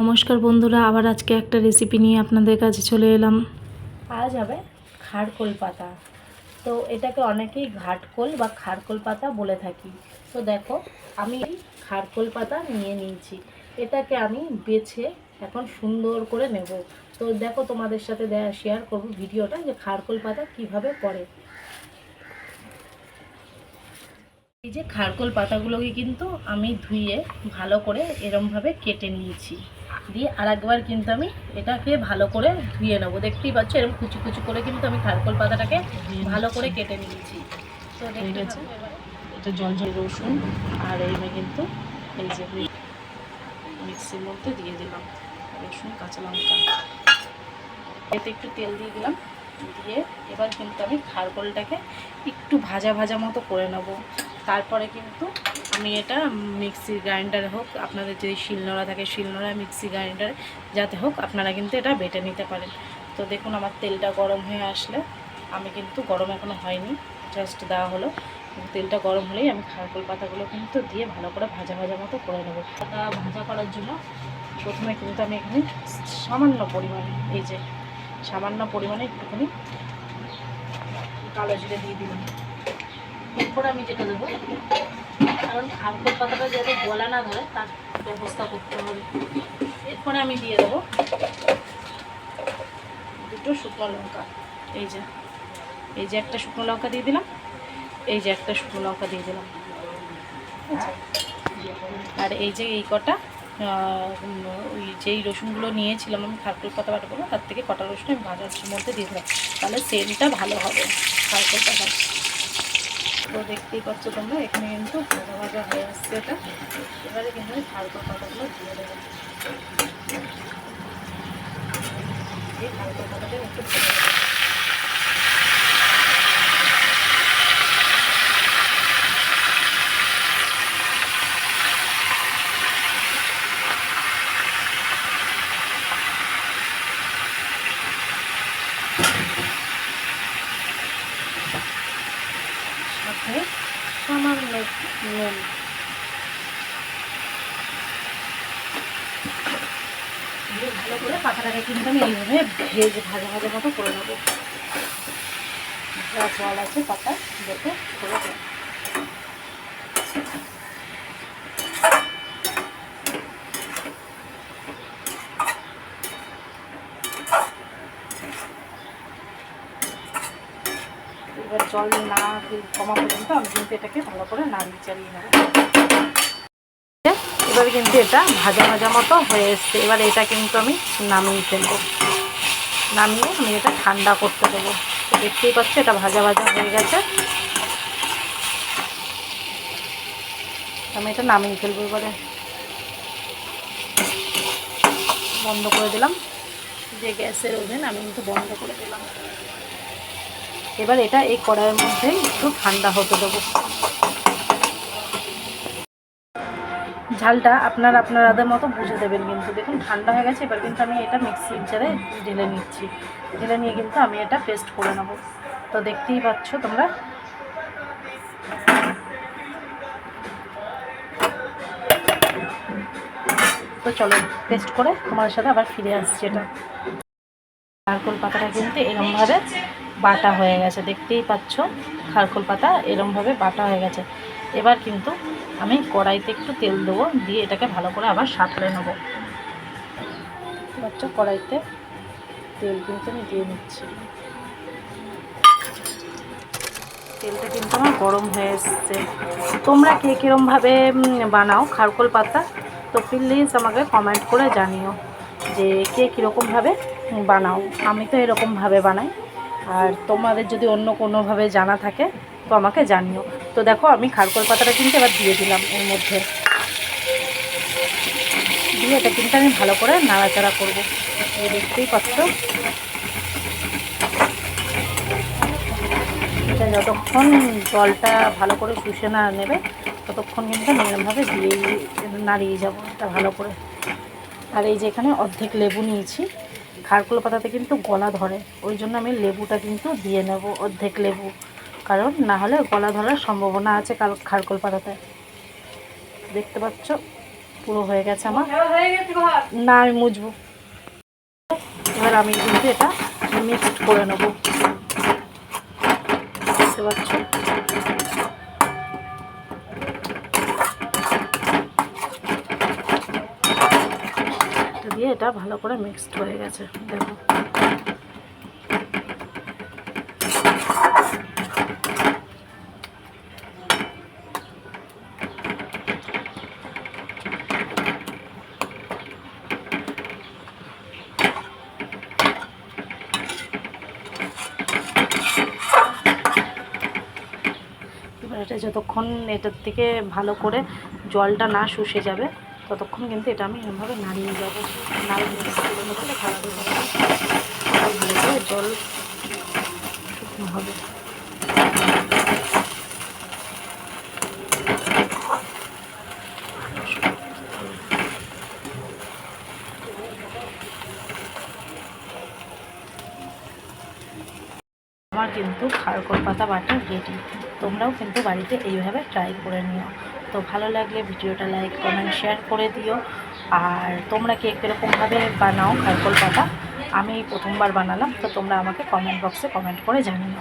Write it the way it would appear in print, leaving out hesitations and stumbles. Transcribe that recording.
নমস্কার বন্ধুরা, আবার আজকে একটা রেসিপি নিয়ে আপনাদের কাছে চলে এলাম। আজ হবে খাড়কোল পাতা। তো এটাকে অনেকেই ঘাটকোল বা খাড়কোল পাতা বলে থাকি। তো দেখো, আমি এই খাড়কোল পাতা নিয়ে নিয়েছি। এটাকে আমি বেছে এখন সুন্দর করে নেব। তো দেখো, তোমাদের সাথে শেয়ার করব ভিডিওটা যে খাড়কোল পাতা কিভাবে পড়ে। এই যে খাড়কোল পাতাগুলোকে কিন্তু আমি ধুয়ে ভালো করে এরমভাবে কেটে নিয়েছি, দিয়ে আরেকবার কিন্তু আমি এটাকে ভালো করে ধুয়ে নেবো। দেখতেই পাচ্ছ, এরকম কুচি কুচি করে কিন্তু আমি খাড়কোল পাতাটাকে ভালো করে কেটে নিয়েছি। তো দেখে গেছে, এটা জল রসুন আর এইভাবে কিন্তু এই যে মিক্সির মধ্যে দিয়ে দিলাম রসুন কাঁচা লঙ্কা, এতে একটু তেল দিয়ে দিলাম। দিয়ে এবার কিন্তু আমি খাড়কোলটাকে একটু ভাজা ভাজা মতো করে নেব। তারপরে কিন্তু আমি এটা মিক্সি গ্রাইন্ডারে হোক, আপনাদের যদি শিলনোড়া থাকে শিলনোড়া, মিক্সি গ্রাইন্ডারে যাতে হোক, আপনারা কিন্তু এটা বেটে নিতে পারেন। তো দেখুন, আমার তেলটা গরম হয়ে আসলে, আমি কিন্তু গরম এখনও হয়নি, জাস্ট দেওয়া হলো। তেলটা গরম হলেই আমি খাড়কোল পাতাগুলো কিন্তু দিয়ে ভালো করে ভাজা ভাজা মতো করে নেব। পাতা ভাজা করার জন্য প্রথমে কিন্তু আমি এখানে সামান্য পরিমাণে, এই যে সামান্য পরিমাণে একটুখানি কালো জিরে দিয়ে দিলাম। এরপরে আমি যেটা দেবো, কারণ খাড়কোল পাতাটা যাতে গলা না ধরে তার ব্যবস্থা করতে হবে। এরপরে আমি দিয়ে দেবো দুটো শুকনো লঙ্কা। এই যে একটা শুকনো লঙ্কা দিয়ে দিলাম, এই যে একটা শুকনো লঙ্কা দিয়ে দিলাম। আর এই যে এই কটা ওই যেই রসুনগুলো নিয়েছিলাম আমি খাড়কোল পাতা বাটাগুলো, তার থেকে কটা রসুন আমি ভাজার মধ্যে দিয়ে দিলাম, তাহলে সেন্টটা ভালো হবে খাড়কোল পাতা। তো দেখতেই পাচ্ছ তোমরা, এখানে কিন্তু ভাজা ভাজা হয়ে আসছে এটা। এবারে কিন্তু আমি খাড়কোল পাতাগুলো দিয়ে দেবো। এই খাড়কোল পাতাটা একটু ভেজে দেবো। সাথে সামান্য নুন। ভালো করে পাতাটাকে কিন্তু আমি এইভাবে ভেজে ভাজা ভাজা মতো করে নেবো। যা জল আছে পাতা যাতে করে দেবো। এবার জল না কমা পর্যন্ত আমি কিন্তু এটাকে ভালো করে নাড়িয়ে চাড়িয়ে নেবো। এবার কিন্তু এটা ভাজা ভাজা মতো হয়ে এসছে। এবার এটা কিন্তু আমি নামিয়ে ফেলবো, নামিয়ে আমি এটা ঠান্ডা করতে দেবো। তো দেখতেই পাচ্ছি এটা ভাজা ভাজা হয়ে গেছে, আমি এটা নামিয়ে ফেলবো। এবারে বন্ধ করে দিলাম, যে গ্যাসের ওভেন আমি কিন্তু বন্ধ করে দিলাম। এবার এটা এই কড়াইয়ের মধ্যে একটু ঠান্ডা হতে দেবো। ঝালটা আপনাদের মতো বুঝে দেবেন কিন্তু। দেখুন ঠান্ডা হয়ে গেছে, এবার কিন্তু আমি এটা মিক্সির জারে ঢেলে নিচ্ছি। ঢেলে নিয়ে কিন্তু আমি এটা পেস্ট করে নেব। তো দেখতেই পাচ্ছ তোমরা, তো চলো পেস্ট করে তোমাদের সাথে আবার ফিরে আসছি। এটা খাড়কোল পাতাটা কিন্তু এরমভাবে বাটা হয়ে গেছে, দেখতেই পাচ্ছ খাড়কোল পাতা এরমভাবে বাটা হয়ে গেছে। এবার কিন্তু আমি কড়াইতে একটু তেল দেবো, দিয়ে এটাকে ভালো করে আবার সাঁতলে নেবো। বাচ্চা কড়াইতে তেল কিন্তু আমি দিয়ে নিচ্ছি। তেলটা কিন্তু আমার গরম হয়ে এসছে। তোমরা কে কীরমভাবে বানাও খাড়কোল পাতা, তো প্লিজ আমাকে কমেন্ট করে জানিও যে কে কীরকমভাবে বানাও। আমি তো এরকমভাবে বানাই, আর তোমাদের যদি অন্য কোনোভাবে জানা থাকে তো আমাকে জানিও। তো দেখো, আমি খাড়কোল পাতাটা কিন্তু এবার দিয়ে দিলাম এর মধ্যে, দিয়ে এটা কিন্তু আমি ভালো করে নাড়াচাড়া করবো। দেখতেই পাচ্ছ এটা যতক্ষণ জলটা ভালো করে শুষে না নেবে ততক্ষণ কিন্তু আমি এরমভাবে দিয়ে নাড়িয়ে যাবো এটা ভালো করে। আর এই যে এখানে অর্ধেক লেবু নিয়েছি, খাড়কোল পাতাতে কিন্তু গলা ধরে, ওই জন্য আমি লেবুটা কিন্তু দিয়ে নেব, অর্ধেক লেবু, কারণ না হলে গলা ধরার সম্ভাবনা আছে খাড়কোল পাতাতে। দেখতে পাচ্ছ পুরো হয়ে গেছে আমার। না, আমি মুছবো। এবার আমি কিন্তু এটা মিক্সড করে নেবো, বুঝতে পারছো। এটা দিয়ে এটা ভালো করে মিক্সড হয়ে গেছে, দেখো। এবার এটা যতক্ষণ এটার থেকে ভালো করে জলটা না শুষে যাবে ততক্ষণ কিন্তু এটা আমি এরকমভাবে নাড়িয়ে যাবো। নাড়িয়ে ভালো করে জল শুকনো হবে। আমার কিন্তু খারকোল পাতা বাটা রেডি। তোমরাও কিন্তু বাড়িতে এইভাবে ট্রাই করে নিও। তো ভালো লাগলে ভিডিওটা লাইক কমেন্ট শেয়ার করে দিও। আর তোমরা কে কীরকমভাবে বানাও খারকোল পাতা, আমি প্রথমবার বানালাম, তো তোমরা আমাকে কমেন্ট বক্সে কমেন্ট করে জানিও।